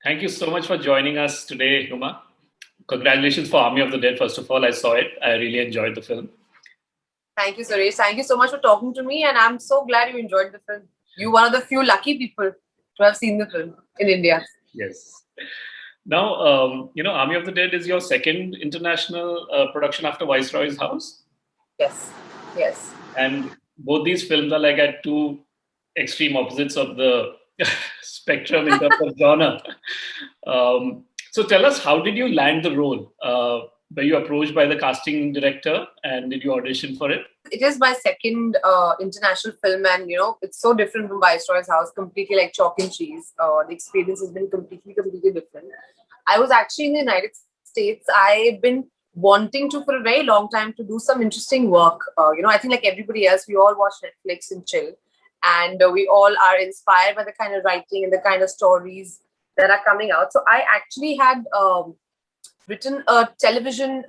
Thank you so much for joining us today, Huma. Congratulations for Army of the Dead, first of all. I saw it. I really enjoyed the film. Thank you, Suresh. Thank you so much for talking to me, and I'm so glad you enjoyed the film. You're one of the few lucky people to have seen the film in India. Yes. Now, Army of the Dead is your second international production after Viceroy's House. Yes, yes. And both these films are like at two extreme opposites of the spectrum in terms of genre. So tell us, how did you land the role? Were you approached by the casting director and did you audition for it? It is my second international film, and it's so different from Viceroy's House, completely like chalk and cheese. The experience has been completely different. I was actually in the United States. I've been wanting to for a very long time to do some interesting work. I think like everybody else, we all watch Netflix and chill, and we all are inspired by the kind of writing and the kind of stories that are coming out. So I actually had written a television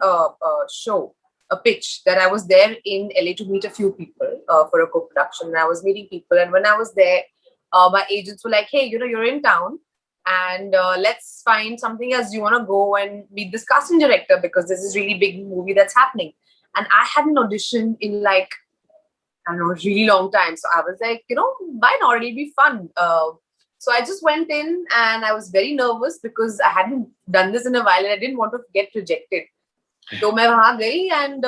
show, a pitch, that I was there in LA to meet a few people for a co-production. And I was meeting people, and when I was there, my agents were like, "Hey, you're in town, and let's find something else. You want to go and meet this casting director because there's this really big movie that's happening." And I had an audition in like, I don't know, a really long time. So I was like, why not? It'll be fun. So I just went in, and I was very nervous because I hadn't done this in a while and I didn't want to get rejected. So I went there, and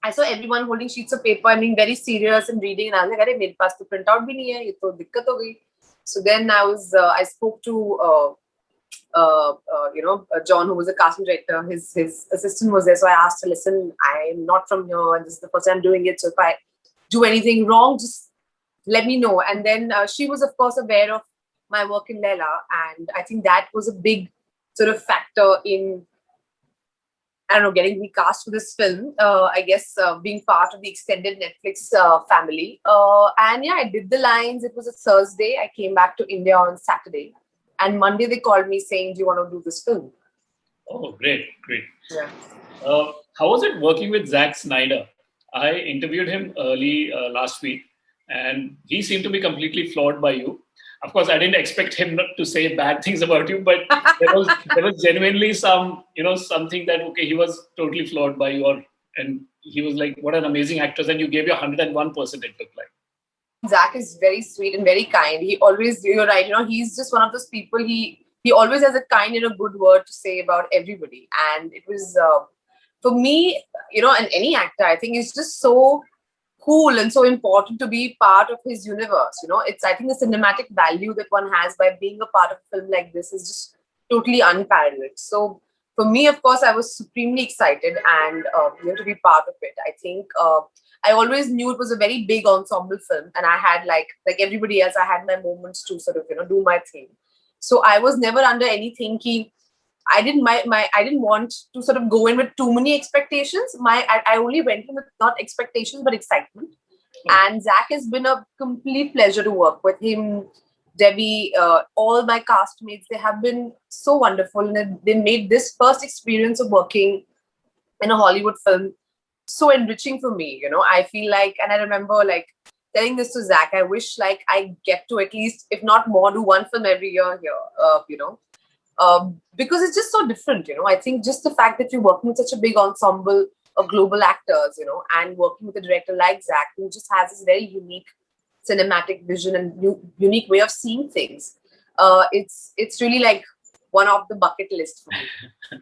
I saw everyone holding sheets of paper and being very serious and reading. And I was like, "Arey, mere paas to print out bhi nahi hai. Ye to dikkat ho gayi." So then I spoke to John, who was a casting director. His assistant was there. So I asked her, "Listen, I'm not from here, and this is the first time I'm doing it. So if I do anything wrong, just let me know." And then she was, of course, aware of my work in Leela. And I think that was a big sort of factor in, I don't know, getting me cast for this film. I guess being part of the extended Netflix family. And yeah, I did the lines. It was a Thursday. I came back to India on Saturday. And Monday they called me saying, "Do you want to do this film?" Oh, great. Yeah. How was it working with Zack Snyder? I interviewed him early last week, and he seemed to be completely floored by you. Of course, I didn't expect him not to say bad things about you, but there was genuinely something that, okay, he was totally floored by you, and he was like, "What an amazing actress," and you gave your 101%, it looked like. Zack is very sweet and very kind. He always, you're right, he's just one of those people, he always has a kind and a good word to say about everybody. And it was, for me, and any actor, I think it's just so cool and so important to be part of his universe. I think the cinematic value that one has by being a part of a film like this is just totally unparalleled. So for me, of course, I was supremely excited and to be part of it. I think I always knew it was a very big ensemble film, and I had like everybody else, I had my moments to sort of do my thing. So I was never under anything. I didn't want to sort of go in with too many expectations. I only went in with not expectations but excitement. And Zack has been a complete pleasure to work with. Him, Debbie, all my castmates, they have been so wonderful, and they made this first experience of working in a Hollywood film so enriching for me. I feel like, and I remember like telling this to Zack, I wish like I get to at least, if not more, do one film every year here, because it's just so different. I think just the fact that you're working with such a big ensemble of global actors, and working with a director like Zack, who just has this very unique cinematic vision and unique way of seeing things. It's really like one of the bucket list for me.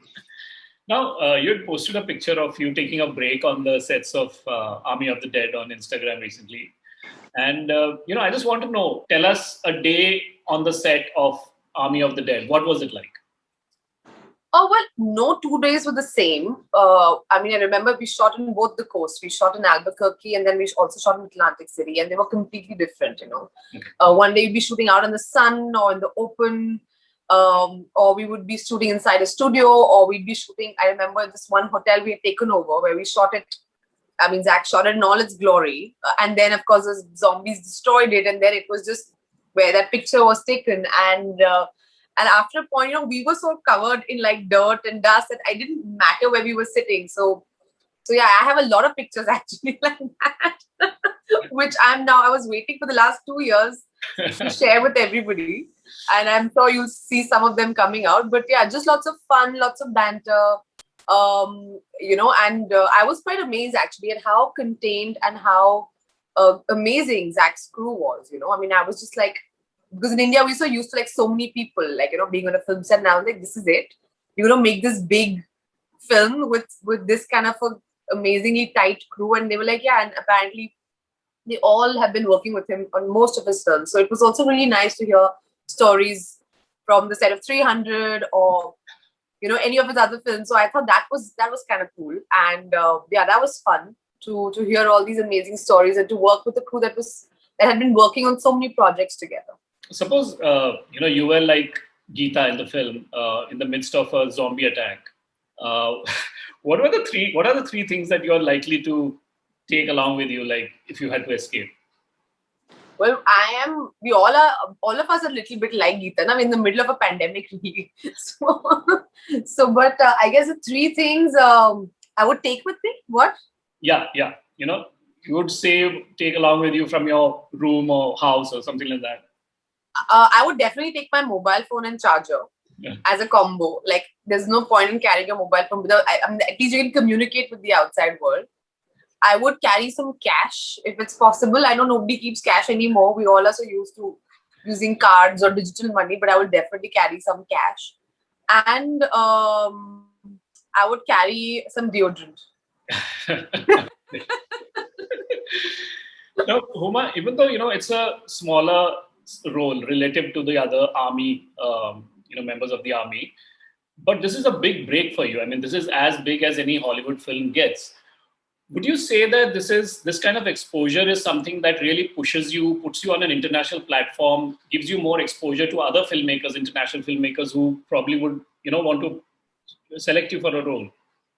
Now, you had posted a picture of you taking a break on the sets of Army of the Dead on Instagram recently. And, I just want to know, tell us a day on the set of Army of the Dead. What was it like? Oh, well, no 2 days were the same. I remember we shot in both the coasts. We shot in Albuquerque, and then we also shot in Atlantic City, and they were completely different, Okay. One day you'd be shooting out in the sun or in the open, or we would be shooting inside a studio, or we'd be shooting, I remember this one hotel we had taken over where we shot it. Zack shot it in all its glory. And then, of course, the zombies destroyed it, and then it was just where that picture was taken. And after a point, we were so covered in like dirt and dust that it didn't matter where we were sitting. So So yeah, I have a lot of pictures actually like that, which I was waiting for the last 2 years to share with everybody. And I'm sure you'll see some of them coming out. But yeah, just lots of fun, lots of banter. And I was quite amazed actually at how contained and how amazing Zack's crew was. I mean, I was just like, because in India we're so used to like so many people, like being on a film set. Now like this is it. You're gonna make this big film with this kind of a amazingly tight crew, and they were like, yeah, and apparently they all have been working with him on most of his films. So it was also really nice to hear stories from the set of 300 or any of his other films. So I thought that was kind of cool, and yeah, that was fun to hear all these amazing stories and to work with a crew that had been working on so many projects together. Suppose you were like Geeta in the film in the midst of a zombie attack. What are the three things that you're likely to take along with you, like if you had to escape? Well, all of us are a little bit like Geeta. I'm in the middle of a pandemic, really. But I guess the three things I would take with me. What? Yeah. You would take along with you from your room or house or something like that. I would definitely take my mobile phone and charger as a combo. Like, there's no point in carrying a mobile phone without. At least you can communicate with the outside world. I would carry some cash if it's possible. I know nobody keeps cash anymore. We all are so used to using cards or digital money, but I would definitely carry some cash. And I would carry some deodorant. Now, Huma, even though, it's a smaller role relative to the other army, members of the army, but this is a big break for you. I mean, this is as big as any Hollywood film gets. Would you say that this kind of exposure is something that really pushes you, puts you on an international platform, gives you more exposure to other filmmakers, international filmmakers who probably would, want to select you for a role?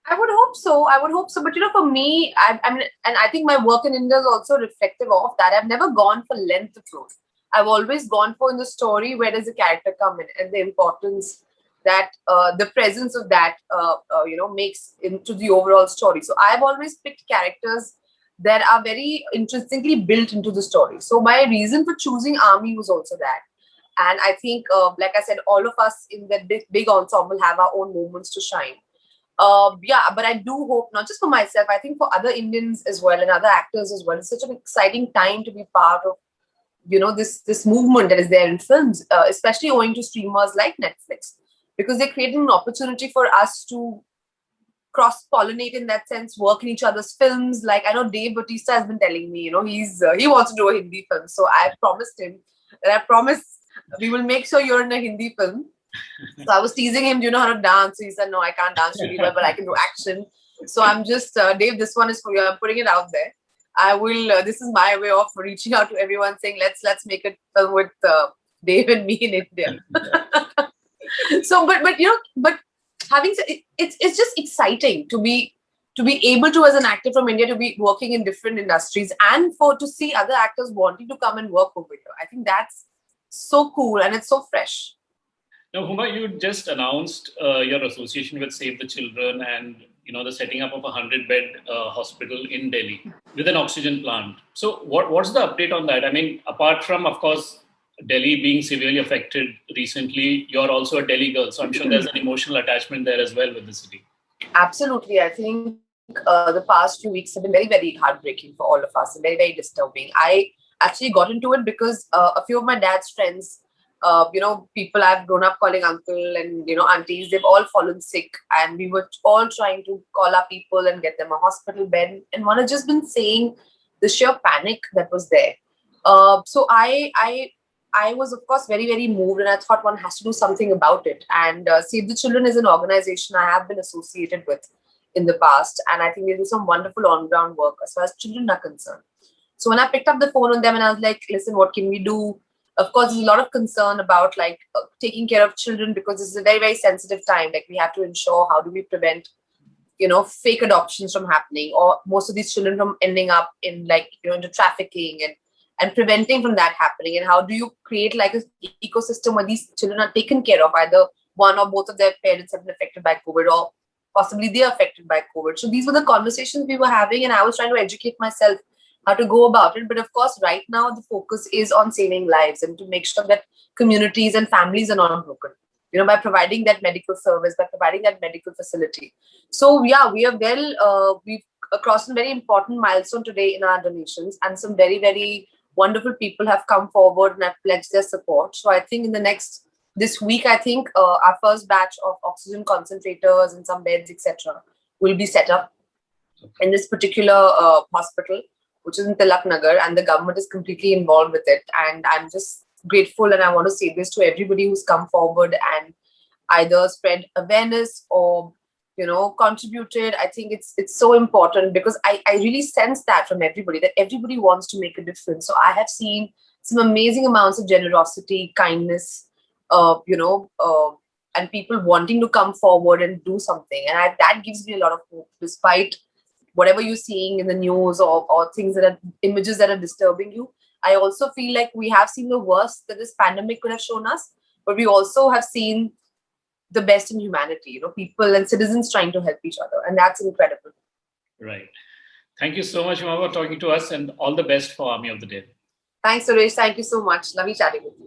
I would hope so. But for me, and I think my work in India is also reflective of that. I've never gone for length of role. I've always gone for in the story, where does the character come in, and the importance that the presence of that makes into the overall story. So I've always picked characters that are very interestingly built into the story. So my reason for choosing army was also that. And I think, like I said, all of us in that big ensemble have our own moments to shine. But I do hope, not just for myself, I think for other Indians as well and other actors as well. It's such an exciting time to be part of, this movement that is there in films, especially owing to streamers like Netflix, because they're creating an opportunity for us to cross-pollinate in that sense, work in each other's films. Like, I know Dave Bautista has been telling me, he wants to do a Hindi film. So I promised him that we will make sure you're in a Hindi film. So I was teasing him, do you know how to dance? So he said, no, I can't dance really well, but I can do action. So I'm just, Dave, this one is for you. I'm putting it out there. I will, this is my way of reaching out to everyone saying, let's make a film with Dave and me in India. So, but having said, it's just exciting to be able to, as an actor from India, to be working in different industries and to see other actors wanting to come and work over here. I think that's so cool and it's so fresh. Now, Huma, you just announced your association with Save the Children and the setting up of a 100-bed hospital in Delhi with an oxygen plant. So, what's the update on that? I mean, apart from, of course, Delhi being severely affected recently, you're also a Delhi girl, so I'm sure there's an emotional attachment there as well with the city. Absolutely, I think the past few weeks have been very, very heartbreaking for all of us and very, very disturbing. I actually got into it because a few of my dad's friends, people I've grown up calling uncle and, aunties, they've all fallen sick. And we were all trying to call up people and get them a hospital bed. And one has just been saying the sheer panic that was there. So I was, of course, very, very moved. And I thought one has to do something about it. And Save the Children is an organization I have been associated with in the past. And I think they do some wonderful on-ground work as far as children are concerned. So when I picked up the phone on them and I was like, listen, what can we do? Of course, there's a lot of concern about taking care of children because this is a very, very sensitive time. Like, we have to ensure how do we prevent, fake adoptions from happening, or most of these children from ending up in into trafficking and preventing from that happening. And how do you create an ecosystem where these children are taken care of, either one or both of their parents have been affected by COVID, possibly they're affected by COVID. So these were the conversations we were having, and I was trying to educate myself how to go about it. But of course, right now the focus is on saving lives and to make sure that communities and families are not broken. By providing that medical service, by providing that medical facility. So yeah, we are we've crossed a very important milestone today in our donations, and some very, very wonderful people have come forward and have pledged their support. So I think this week, I think our first batch of oxygen concentrators and some beds, etc., will be set up in this particular hospital, which is in Tilak Nagar, and the government is completely involved with it. And I'm just grateful, and I want to say this to everybody who's come forward and either spread awareness or contributed. I think it's so important, because I really sense that from everybody, that everybody wants to make a difference. So I have seen some amazing amounts of generosity, kindness, and people wanting to come forward and do something, and that gives me a lot of hope, despite whatever you're seeing in the news or things images that are disturbing you. I also feel like we have seen the worst that this pandemic could have shown us, but we also have seen the best in humanity, people and citizens trying to help each other. And that's incredible. Right. Thank you so much, Huma, for talking to us, and all the best for Army of the Day. Thanks, Suresh. Thank you so much. Lovely chatting with you.